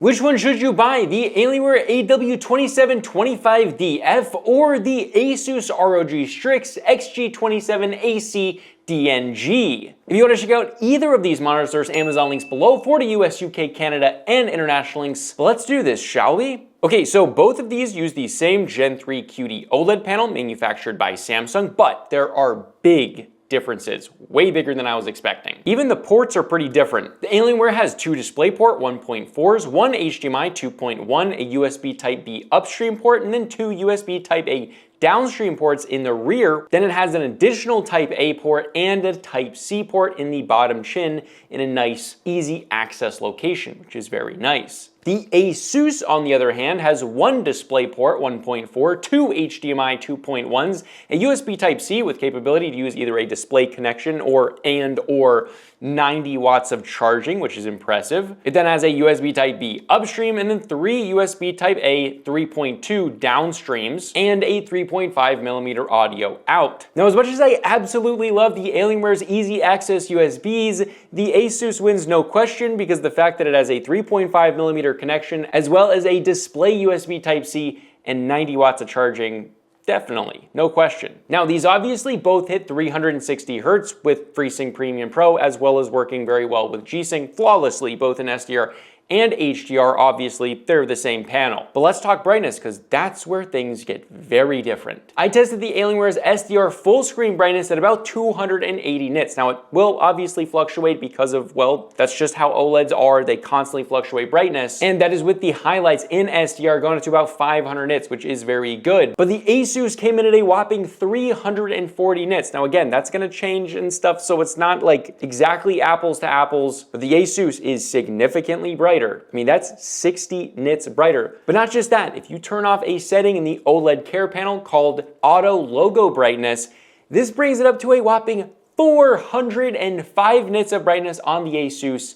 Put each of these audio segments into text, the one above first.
Which one should you buy, the Alienware AW2725DF or the Asus ROG Strix XG27ACDNG? If you want to check out either of these monitors, there's Amazon links below for the US, UK, Canada, and international links. Let's do this, shall we? Okay, so both of these use the same Gen 3 QD-OLED panel manufactured by Samsung, but there are big differences, way bigger than I was expecting. Even the ports are pretty different. The Alienware has two DisplayPort 1.4s, one HDMI 2.1, a USB Type-B upstream port, and then two USB Type-A downstream ports in the rear. Then it has an additional Type-A port and a Type-C port in the bottom chin in a nice, easy access location, which is very nice. The Asus, on the other hand, has one DisplayPort 1.4, two HDMI 2.1s, a USB Type-C with capability to use either a display connection or 90 watts of charging, which is impressive. It then has a USB Type-B upstream and then three USB Type-A 3.2 downstreams and a 3.5mm audio out. Now, as much as I absolutely love the Alienware's easy access USBs, the Asus wins no question because the fact that it has a 3.5mm connection as well as a display USB Type-C and 90 watts of charging, definitely, no question. Now, these obviously both hit 360 Hz with FreeSync Premium Pro, as well as working very well with G-Sync flawlessly, both in SDR and HDR. Obviously, they're the same panel. But let's talk brightness, because that's where things get very different. I tested the Alienware's SDR full screen brightness at about 280 nits. Now, it will obviously fluctuate because of, well, that's just how OLEDs are. They constantly fluctuate brightness. And that is with the highlights in SDR going up to about 500 nits, which is very good. But the Asus came in at a whopping 340 nits. Now, again, that's gonna change and stuff, so it's not like exactly apples to apples, but the Asus is significantly brighter. I mean, that's 60 nits brighter. But not just that, if you turn off a setting in the OLED care panel called Auto Logo Brightness, this brings it up to a whopping 405 nits of brightness on the Asus.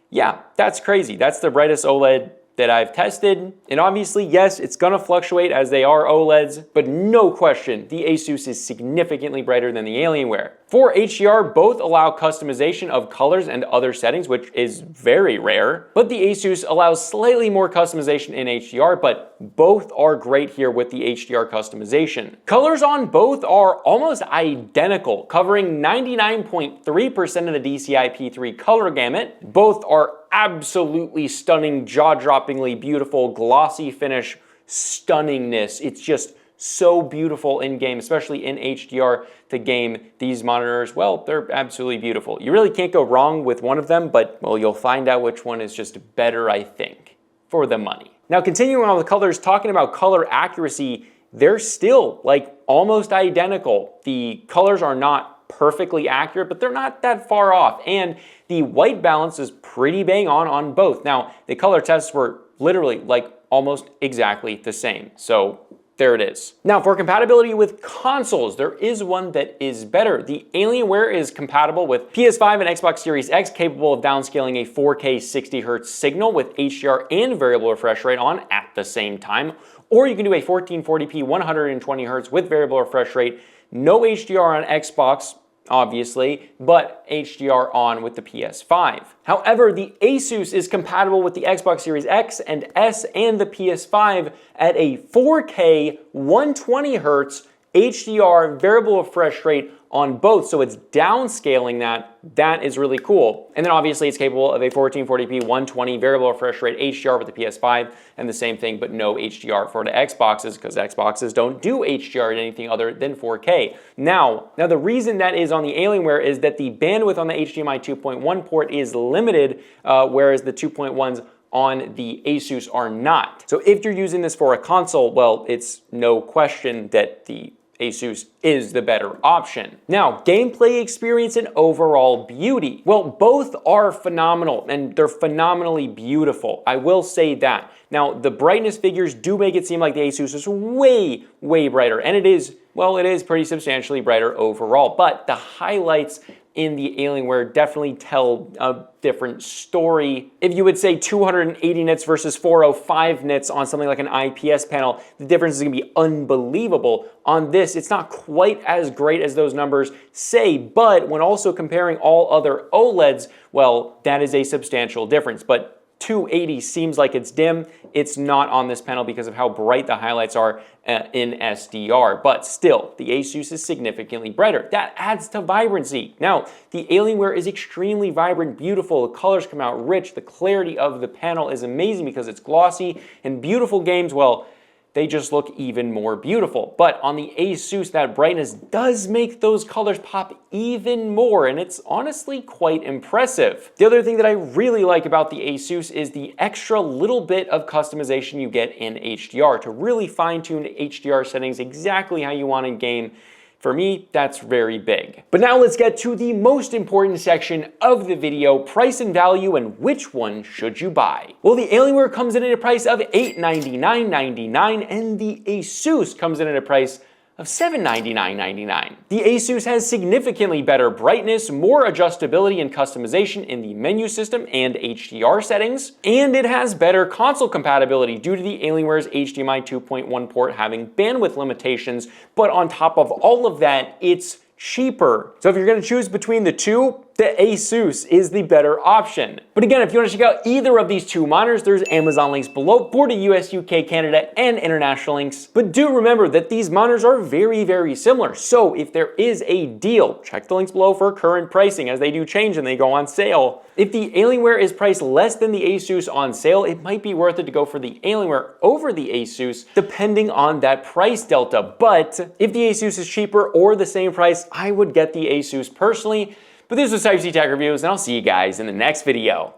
Yeah, that's crazy. That's the brightest OLED that I've tested. And obviously, yes, it's gonna fluctuate as they are OLEDs, but no question, the Asus is significantly brighter than the Alienware. For HDR, both allow customization of colors and other settings, which is very rare, but the Asus allows slightly more customization in HDR, but both are great here with the HDR customization. Colors on both are almost identical, covering 99.3% of the DCI-P3 color gamut. Both are absolutely stunning, jaw-droppingly beautiful, glossy finish, stunningness. It's just so beautiful in game, especially in HDR to game these monitors. Well, they're absolutely beautiful. You really can't go wrong with one of them, but well, you'll find out which one is just better, I think, for the money. Now, continuing on with colors, talking about color accuracy, they're still like almost identical. The colors are not perfectly accurate, but they're not that far off. And the white balance is pretty bang on both. Now, the color tests were literally like almost exactly the same. So there it is. Now, for compatibility with consoles, there is one that is better. The Alienware is compatible with PS5 and Xbox Series X, capable of downscaling a 4K 60 Hz signal with HDR and variable refresh rate on at the same time. Or you can do a 1440p 120 Hz with variable refresh rate. No HDR on Xbox, obviously, but HDR on with the PS5. However, the Asus is compatible with the Xbox Series X and S and the PS5 at a 4K 120 Hz HDR variable refresh rate on both, so it's downscaling that. That is really cool. And then obviously it's capable of a 1440p 120 variable refresh rate HDR with the PS5, and the same thing, but no HDR for the Xboxes, because Xboxes don't do HDR at anything other than 4K. Now the reason that is on the Alienware is that the bandwidth on the HDMI 2.1 port is limited, whereas the 2.1s on the Asus are not. So if you're using this for a console, well, it's no question that the Asus is the better option. Now, gameplay experience and overall beauty. Well, both are phenomenal, and they're phenomenally beautiful. I will say that. Now, the brightness figures do make it seem like the Asus is way, way brighter, and it is, well, it is pretty substantially brighter overall, but the highlights in the Alienware definitely tell a different story. If you would say 280 nits versus 405 nits on something like an IPS panel, the difference is gonna be unbelievable. On this, it's not quite as great as those numbers say, but when also comparing all other OLEDs, well, that is a substantial difference. But 280 seems like it's dim. It's not on this panel because of how bright the highlights are in SDR, but still, the Asus is significantly brighter. That adds to vibrancy. Now, the Alienware is extremely vibrant, beautiful. The colors come out rich. The clarity of the panel is amazing because it's glossy, and beautiful games, well, they just look even more beautiful. But on the Asus, that brightness does make those colors pop even more, and it's honestly quite impressive. The other thing that I really like about the Asus is the extra little bit of customization you get in HDR to really fine-tune HDR settings exactly how you want in game. For me, that's very big. But now let's get to the most important section of the video, price and value, and which one should you buy? Well, the Alienware comes in at a price of $899.99, and the Asus comes in at a price of $799.99. The Asus has significantly better brightness, more adjustability and customization in the menu system and HDR settings, and it has better console compatibility due to the Alienware's HDMI 2.1 port having bandwidth limitations, but on top of all of that, it's cheaper. So if you're gonna choose between the two, the Asus is the better option. But again, if you wanna check out either of these two monitors, there's Amazon links below for the US, UK, Canada, and international links. But do remember that these monitors are very, very similar. So if there is a deal, check the links below for current pricing as they do change and they go on sale. If the Alienware is priced less than the Asus on sale, it might be worth it to go for the Alienware over the Asus, depending on that price delta. But if the Asus is cheaper or the same price, I would get the Asus personally. But this was Type-C Tech Reviews, and I'll see you guys in the next video.